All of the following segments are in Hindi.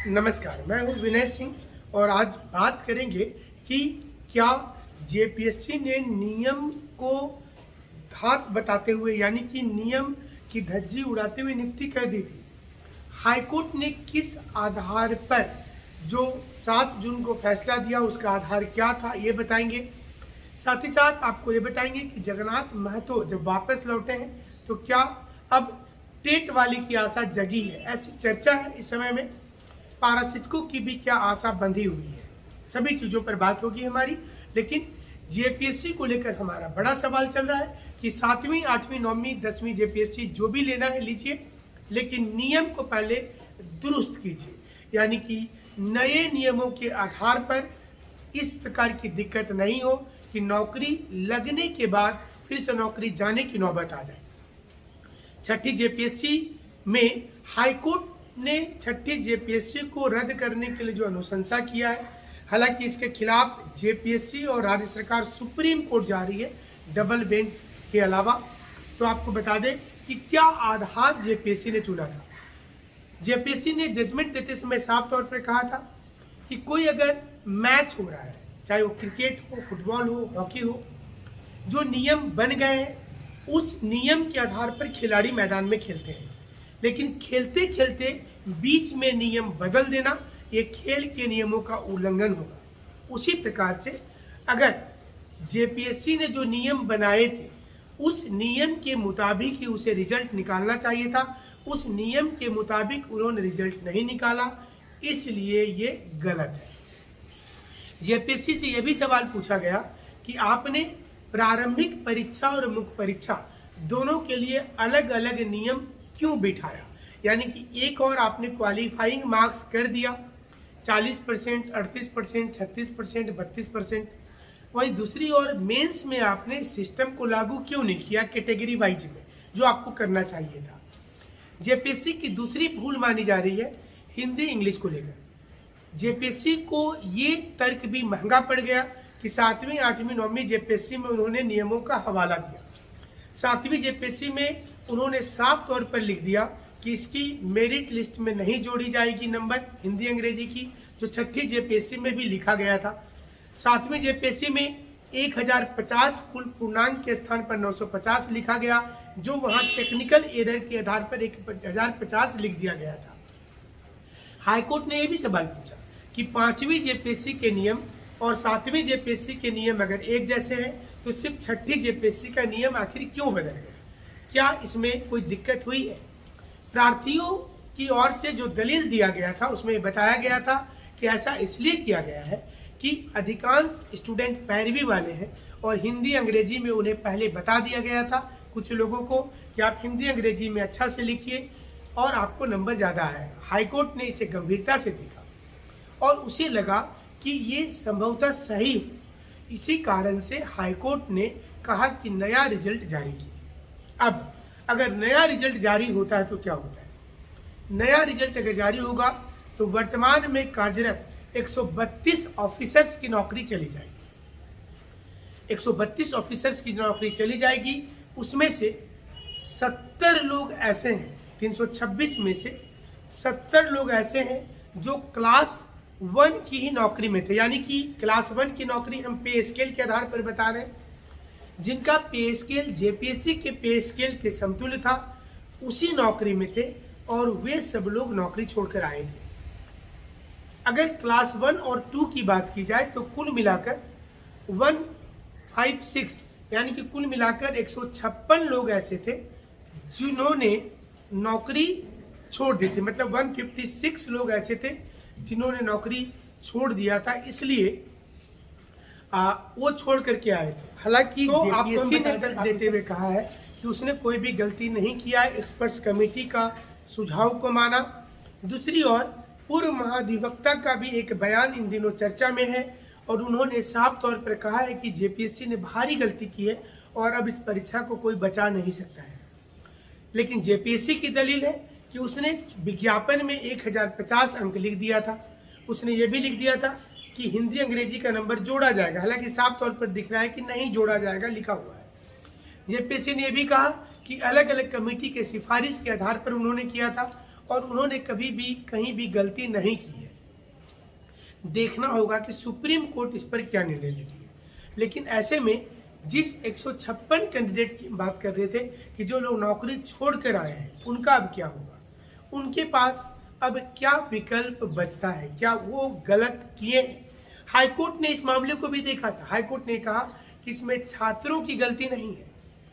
नमस्कार, मैं हूं विनय सिंह और आज बात करेंगे कि क्या जेपीएससी ने नियम को धात बताते हुए यानी कि नियम की धज्जी उड़ाते हुए नियुक्ति कर दी थी। हाईकोर्ट ने किस आधार पर जो 7 जून को फैसला दिया उसका आधार क्या था ये बताएंगे। साथ ही साथ आपको ये बताएंगे कि जगन्नाथ महतो जब वापस लौटे हैं तो क्या अब टेट वाली की आशा जगी है, ऐसी चर्चा है इस समय में। पारा शिक्षकों की भी क्या आशा बंधी हुई है, सभी चीज़ों पर बात होगी हमारी। लेकिन जेपीएससी को लेकर हमारा बड़ा सवाल चल रहा है कि 7वीं 8वीं 9वीं 10वीं जेपीएससी जो भी लेना है लीजिए, लेकिन नियम को पहले दुरुस्त कीजिए, यानी कि नए नियमों के आधार पर इस प्रकार की दिक्कत नहीं हो कि नौकरी लगने के बाद फिर से नौकरी जाने की नौबत आ जाए। छठी जेपीएससी में हाईकोर्ट ने छठी जेपीएससी को रद्द करने के लिए जो अनुशंसा किया है, हालांकि इसके खिलाफ जेपीएससी और राज्य सरकार सुप्रीम कोर्ट जा रही है डबल बेंच के अलावा। तो आपको बता दें कि क्या आधार जेपीएससी ने चुना था। जेपीएससी ने जजमेंट देते समय साफ तौर पर कहा था कि कोई अगर मैच हो रहा है, चाहे वो क्रिकेट हो, फुटबॉल हो, हॉकी हो, जो नियम बन गए हैं उस नियम के आधार पर खिलाड़ी मैदान में खेलते हैं, लेकिन खेलते खेलते बीच में नियम बदल देना ये खेल के नियमों का उल्लंघन होगा। उसी प्रकार से अगर जेपीएससी ने जो नियम बनाए थे उस नियम के मुताबिक ही उसे रिजल्ट निकालना चाहिए था, उस नियम के मुताबिक उन्होंने रिजल्ट नहीं निकाला, इसलिए ये गलत है। जेपीएससी से यह भी सवाल पूछा गया कि आपने प्रारंभिक परीक्षा और मुख्य परीक्षा दोनों के लिए अलग अलग नियम क्यों बिठाया, यानी कि एक और आपने क्वालिफाइंग मार्क्स कर दिया 40%, 38%, 36%, 32%, वहीं दूसरी ओर मेंस में आपने सिस्टम को लागू क्यों नहीं किया कैटेगरी वाइज में, जो आपको करना चाहिए था। जेपीएससी की दूसरी भूल मानी जा रही है हिंदी इंग्लिश को लेकर। जेपीएससी को ये तर्क भी महंगा पड़ गया कि 7वीं 8वीं 9वीं जेपीएससी में उन्होंने नियमों का हवाला दिया। 7वीं जेपीएससी में उन्होंने साफ तौर पर लिख दिया कि इसकी मेरिट लिस्ट में नहीं जोड़ी जाएगी नंबर हिंदी अंग्रेजी की, जो छठी जेपीएससी में भी लिखा गया था। 7वीं जेपीएससी में 1050 कुल पूर्णांक के स्थान पर 950 लिखा गया, जो वहां टेक्निकल एरर के आधार पर 1050 लिख दिया गया था। हाईकोर्ट ने यह भी सवाल पूछा कि 5वीं जेपीएससी के नियम और 7वीं जेपीएससी के नियम अगर एक जैसे हैं तो सिर्फ छठी जेपीएससी का नियम आखिर क्यों बदल गया, क्या इसमें कोई दिक्कत हुई है। प्रार्थियों की ओर से जो दलील दिया गया था उसमें बताया गया था कि ऐसा इसलिए किया गया है कि अधिकांश स्टूडेंट पैरवी वाले हैं और हिंदी अंग्रेजी में उन्हें पहले बता दिया गया था कुछ लोगों को कि आप हिंदी अंग्रेजी में अच्छा से लिखिए और आपको नंबर ज़्यादा है। हाईकोर्ट ने इसे गंभीरता से देखा और उसे लगा कि ये संभवतः सही हो, इसी कारण से हाईकोर्ट ने कहा कि नया रिजल्ट जारी कीजिए। अब अगर नया रिजल्ट जारी होता है तो क्या होता है, नया रिजल्ट अगर जारी होगा तो वर्तमान में कार्यरत 132 ऑफिसर्स की नौकरी चली जाएगी। 132 ऑफिसर्स की नौकरी चली जाएगी, उसमें से 70 लोग ऐसे हैं, 326 में से 70 लोग ऐसे हैं जो क्लास 1 की ही नौकरी में थे, यानी कि क्लास 1 की नौकरी हम पे स्केल के आधार पर बता रहे हैं, जिनका पे स्केल जेपीएससी के पे स्केल के समतुल्य था, उसी नौकरी में थे और वे सब लोग नौकरी छोड़कर आए थे। अगर क्लास 1 और 2 की बात की जाए तो कुल मिलाकर 156 यानी कि कुल मिलाकर 156 लोग ऐसे थे जिन्होंने नौकरी छोड़ दी थी, मतलब 156 लोग ऐसे थे जिन्होंने नौकरी छोड़ दिया था, इसलिए वो छोड़ करके आए थे। हालांकि तो जेपीएससी ने तर्क देते हुए कहा है कि उसने कोई भी गलती नहीं किया है, एक्सपर्ट्स कमेटी का सुझाव को माना। दूसरी ओर पूर्व महाधिवक्ता का भी एक बयान इन दिनों चर्चा में है और उन्होंने साफ तौर पर कहा है कि जेपीएससी ने भारी गलती की है और अब इस परीक्षा को कोई बचा नहीं सकता है। लेकिन जेपीएससी की दलील है कि उसने विज्ञापन में 1050 अंक लिख दिया था, उसने ये भी लिख दिया था कि हिंदी अंग्रेजी का नंबर जोड़ा जाएगा, हालांकि साफ तौर पर दिख रहा है कि नहीं जोड़ा जाएगा लिखा हुआ है। जेपीएससी ने यह भी कहा कि अलग अलग कमेटी के सिफारिश के आधार पर उन्होंने किया था और उन्होंने कभी भी कहीं भी गलती नहीं की है। देखना होगा कि सुप्रीम कोर्ट इस पर क्या निर्णय लेती है। लेकिन ऐसे में जिस 156 कैंडिडेट की बात कर रहे थे कि जो लोग नौकरी छोड़ कर आए हैं, उनका अब क्या होगा, उनके पास अब क्या विकल्प बचता है, क्या वो गलत किए हैं। हाईकोर्ट ने इस मामले को भी देखा था। हाईकोर्ट ने कहा कि इसमें छात्रों की गलती नहीं है,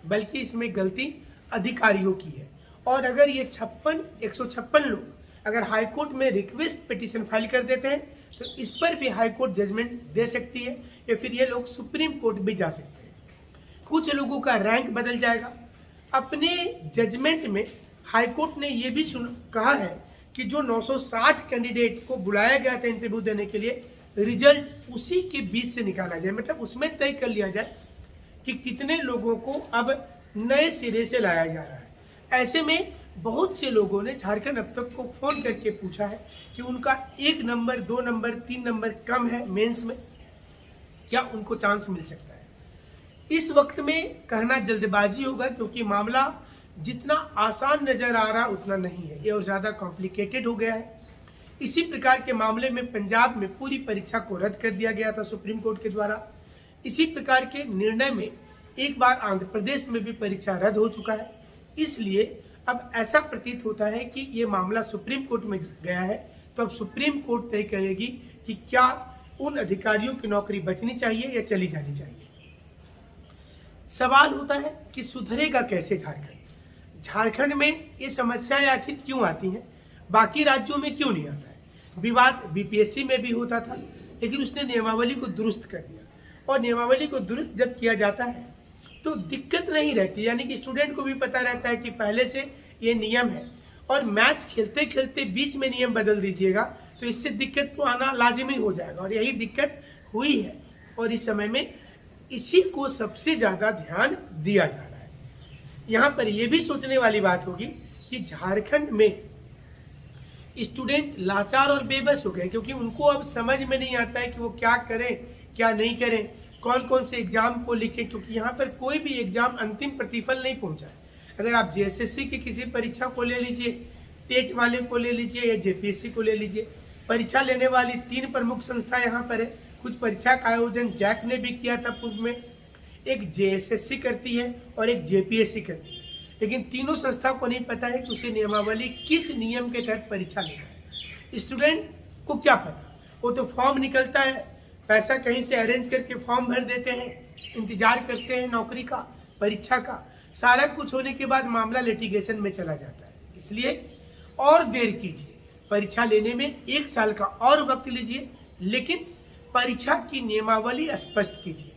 बल्कि इसमें गलती अधिकारियों की है। और अगर ये 156 लोग अगर हाईकोर्ट में रिक्वेस्ट पिटीशन फाइल कर देते हैं तो इस पर भी हाईकोर्ट जजमेंट दे सकती है, या फिर ये लोग सुप्रीम कोर्ट भी जा सकते हैं। कुछ लोगों का रैंक बदल जाएगा। अपने जजमेंट में हाईकोर्ट ने ये भी कहा है कि जो 960 कैंडिडेट को बुलाया गया था इंटरव्यू देने के लिए, रिजल्ट उसी के बीच से निकाला जाए, मतलब उसमें तय कर लिया जाए कि कितने लोगों को अब नए सिरे से लाया जा रहा है। ऐसे में बहुत से लोगों ने झारखंड अब तक को फोन करके पूछा है कि उनका 1 नंबर 2 नंबर 3 नंबर कम है मेंस में, क्या उनको चांस मिल सकता है। इस वक्त में कहना जल्दबाजी होगा, क्योंकि मामला जितना आसान नजर आ रहा उतना नहीं है, ये और ज्यादा कॉम्प्लिकेटेड हो गया है। इसी प्रकार के मामले में पंजाब में पूरी परीक्षा को रद्द कर दिया गया था सुप्रीम कोर्ट के द्वारा। इसी प्रकार के निर्णय में एक बार आंध्र प्रदेश में भी परीक्षा रद्द हो चुका है। इसलिए अब ऐसा प्रतीत होता है कि ये मामला सुप्रीम कोर्ट में गया है, तो अब सुप्रीम कोर्ट तय करेगी कि क्या उन अधिकारियों की नौकरी बचनी चाहिए या चली जानी चाहिए। सवाल होता है कि सुधरेगा कैसे झारखंड। झारखंड में ये समस्याएं आखिर क्यों आती हैं, बाकी राज्यों में क्यों नहीं आता है। विवाद बीपीएससी में भी होता था, लेकिन उसने नियमावली को दुरुस्त कर दिया, और नियमावली को दुरुस्त जब किया जाता है तो दिक्कत नहीं रहती, यानी कि स्टूडेंट को भी पता रहता है कि पहले से ये नियम है। और मैच खेलते खेलते बीच में नियम बदल दीजिएगा तो इससे दिक्कत तो आना लाजिमी हो जाएगा, और यही दिक्कत हुई है। और इस समय में इसी को सबसे ज्यादा ध्यान दिया जा रहा है। यहाँ पर यह भी सोचने वाली बात होगी कि झारखंड में स्टूडेंट लाचार और बेबस हो गए, क्योंकि उनको अब समझ में नहीं आता है कि वो क्या करें क्या नहीं करें, कौन कौन से एग्जाम को लिखें, क्योंकि यहाँ पर कोई भी एग्जाम अंतिम प्रतिफल नहीं पहुंचा है। अगर आप जेएसएससी की किसी परीक्षा को ले लीजिए, टेट वाले को ले लीजिए या जेपीएससी को ले लीजिए, परीक्षा लेने वाली 3 प्रमुख संस्था यहाँ पर है। कुछ परीक्षा का आयोजन जैक ने भी किया था पूर्व में, एक जेएसएससी करती है और एक जेपीएससी करती है, लेकिन तीनों संस्था को नहीं पता है कि उसे नियमावली किस नियम के तहत परीक्षा लेना है। स्टूडेंट को क्या पता, वो तो फॉर्म निकलता है, पैसा कहीं से अरेंज करके फॉर्म भर देते हैं, इंतजार करते हैं नौकरी का, परीक्षा का, सारा कुछ होने के बाद मामला लिटिगेशन में चला जाता है। इसलिए और देर कीजिए, परीक्षा लेने में 1 साल का और वक्त लीजिए, लेकिन परीक्षा की नियमावली स्पष्ट कीजिए।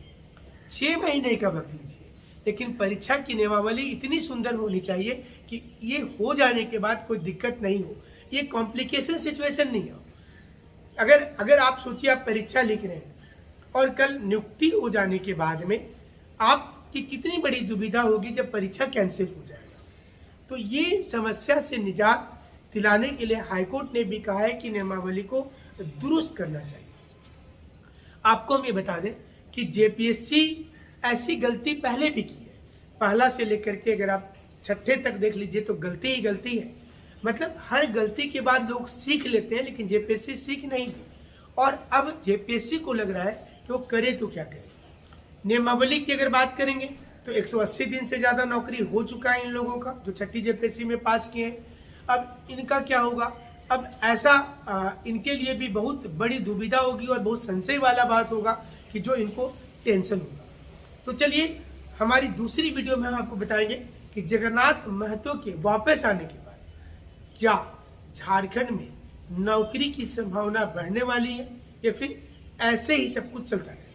6 महीने का वक्त लीजिए, लेकिन परीक्षा की नियमावली इतनी सुंदर होनी चाहिए कि ये हो जाने के बाद कोई दिक्कत नहीं हो, ये कॉम्प्लिकेशन सिचुएशन नहीं हो। अगर आप सोचिए आप परीक्षा लिख रहे हैं और कल नियुक्ति हो जाने के बाद में आपकी कितनी बड़ी दुविधा होगी जब परीक्षा कैंसिल हो जाएगा। तो ये समस्या से निजात दिलाने के लिए हाईकोर्ट ने भी कहा है कि नियमावली को दुरुस्त करना चाहिए। आपको हम ये बता दें कि जेपीएससी ऐसी गलती पहले भी की है। पहला से लेकर के अगर आप 6ठे तक देख लीजिए तो गलती ही गलती है। मतलब हर गलती के बाद लोग सीख लेते हैं, लेकिन जेपीएससी सीख नहीं ली। और अब जेपीएससी को लग रहा है कि वो करे तो क्या करे। नियमावली की अगर बात करेंगे तो 180 दिन से ज़्यादा नौकरी हो चुका है इन लोगों का जो 6ठी जेपीएससी में पास किए हैं। अब इनका क्या होगा, अब ऐसा इनके लिए भी बहुत बड़ी दुविधा होगी और बहुत संशय वाला बात होगा कि जो इनको टेंशन होगा। तो चलिए हमारी दूसरी वीडियो में हम आपको बताएंगे कि जगन्नाथ महतो के वापस आने के बाद क्या झारखंड में नौकरी की संभावना बढ़ने वाली है या फिर ऐसे ही सब कुछ चलता है।